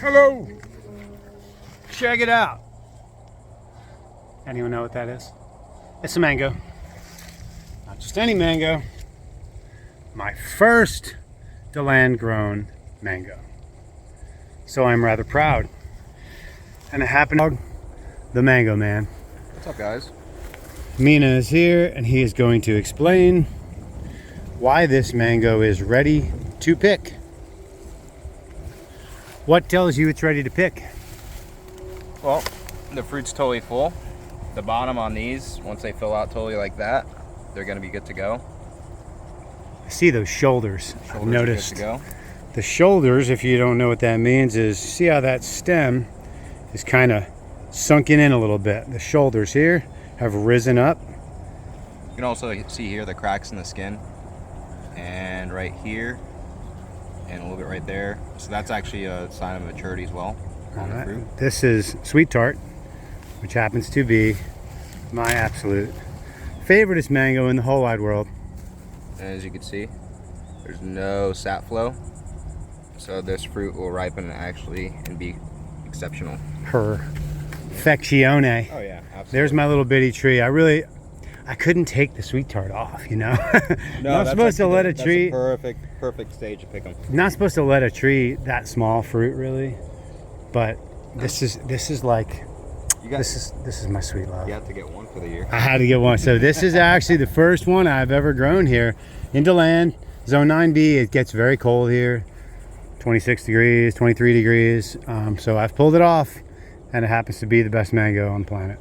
Hello! Check it out. Anyone know what that is? It's a mango. Not just any mango. My first Deland grown mango. So I'm rather proud. And it happened to the Mango Man. What's up, guys? Mina is here and he is going to explain why this mango is ready to pick. What tells you it's ready to pick? Well, the fruit's totally full. The bottom on these, once they fill out totally like that, they're gonna be good to go. I see those shoulders. I've noticed. Good to go. The shoulders, if you don't know what that means, is see how that stem is kind of sunken in a little bit. The shoulders here have risen up. You can also see here the cracks in the skin, and right here, and a little bit right there. So that's actually a sign of maturity as well on the fruit. This is Sweet Tart, which happens to be my absolute favoriteest mango in the whole wide world. And as you can see, there's no sap flow, so this fruit will ripen actually and be exceptional. Perfeccione. Oh yeah, absolutely. There's my little bitty tree. I couldn't take the Sweet Tart off, you know. No, I'm supposed to let a tree. That's a perfect stage to pick them. Not supposed to let a tree that small fruit really, but this is like this is my sweet love. You have to get one for the year. I had to get one. So this is actually the first one I've ever grown here in Deland, Zone 9B. It gets very cold here, 26 degrees, 23 degrees. So I've pulled it off, and it happens to be the best mango on the planet.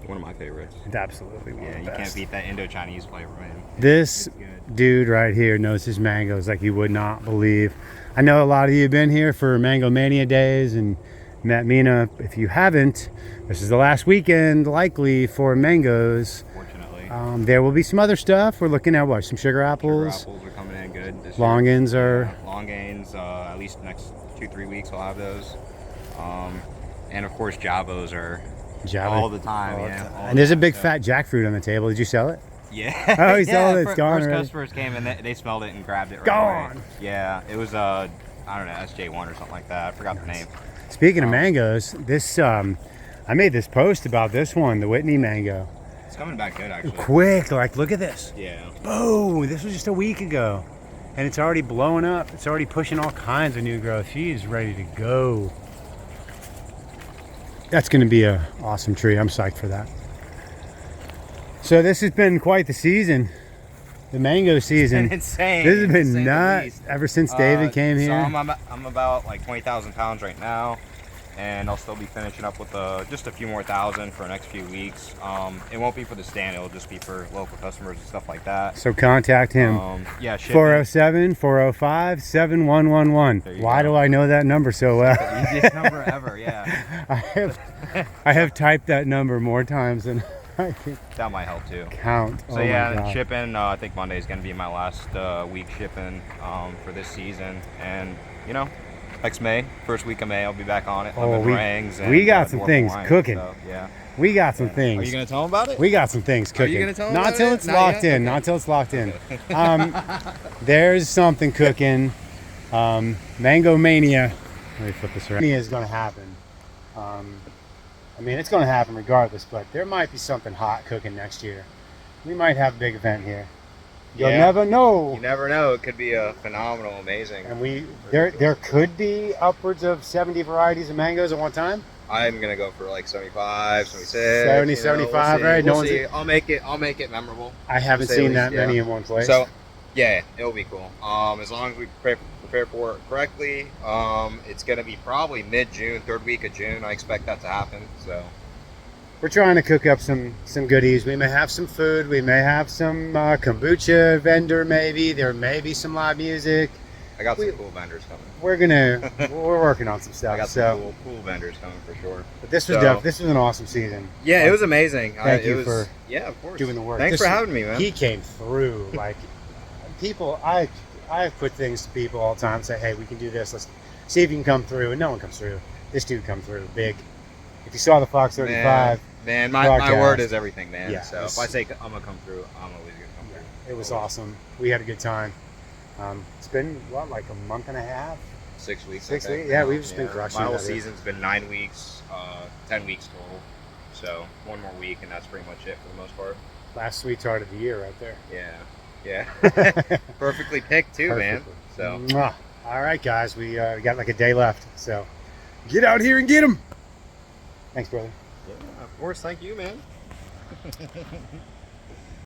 One of my favorites. It's absolutely one of the You best. can't beat that Indo-Chinese flavor, man. This dude right here knows his mangoes like you would not believe. I know a lot of you have been here for Mango Mania days and met Mina. If you haven't, this is the last weekend likely for mangoes. Fortunately. There will be some other stuff. We're looking at what? Some sugar apples. Sugar apples are coming in good this Longans year. are. Longans, at least next 2-3 weeks we'll have those. And of course Javos are all the time. And there's a big fat jackfruit on the table. Did you sell it? Yeah. Oh, he sold it. It's gone First already. customers came and they smelled it and grabbed it right Gone. away. Yeah, it was I don't know, SJ1 or something like that. I forgot the name. Speaking of mangoes, this I made this post about this one, the Whitney mango. It's coming back good actually. Quick, like look at this. Yeah. Boom! This was just a week ago, and it's already blowing up. It's already pushing all kinds of new growth. She is ready to go. That's going to be an awesome tree. I'm psyched for that. So this has been quite the season. The mango season. Insane. This has been nuts ever since David came here. So I'm about like 20,000 pounds right now, and I'll still be finishing up with just a few more thousand for the next few weeks. It won't be for the stand, it'll just be for local customers and stuff like that. So contact him. Yeah, 407-405-7111. Why do I know that number so well? The easiest number ever, yeah. I have typed that number more times than I can that might help too. Count. So yeah, shipping, I think Monday is going to be my last week shipping for this season. And, you know, next May, first week of May, I'll be back on it. We got some things cooking. So, yeah. We got some things. Are you going to tell them about it? We got some things cooking. Are you going to tell them Not about till it? it's locked in. Not till it's locked in. There's something cooking. Mango Mania. Let me flip this around. Mania is going to happen. I mean, it's going to happen regardless, but there might be something hot cooking next year. We might have a big event here. You'll never know. You never know. It could be a phenomenal, amazing. And there could be upwards of 70 varieties of mangoes at one time. I'm gonna go for like 75, 76. 70, 75, right? We'll see. I'll make it memorable. I haven't seen that many in one place. So, yeah, it'll be cool. As long as we prepare for it correctly, it's gonna be probably mid-June, third week of June. I expect that to happen. So, we're trying to cook up some goodies. We may have some food. We may have some kombucha vendor. Maybe there may be some live music. I got some cool vendors coming. We're working on some stuff. I got some cool vendors coming for sure. But this was an awesome season. Yeah, it was amazing. Thank you for of course doing the work. Thanks for having me, man. He came through. Like people, I put things to people all the time. Say, hey, we can do this. Let's see if you can come through. And no one comes through. This dude come through big. If you saw the Fox 35, man, my word is everything, man. Yeah, so if I say I'm gonna come through, I'm always gonna come through. It was awesome. We had a good time. It's been like a month and a half 6 weeks. 6 I think, weeks? Yeah, now. we've just been crushing My it whole out here. season's been 9 weeks, 10 weeks total. So one more week, and that's pretty much it for the most part. Last sweetheart of the year right there. Yeah. Perfectly picked too, Perfectly. man. So Mwah. All right, guys, we got like a day left, so get out here and get them. Thanks, brother. yeah, of course. Thank you, man.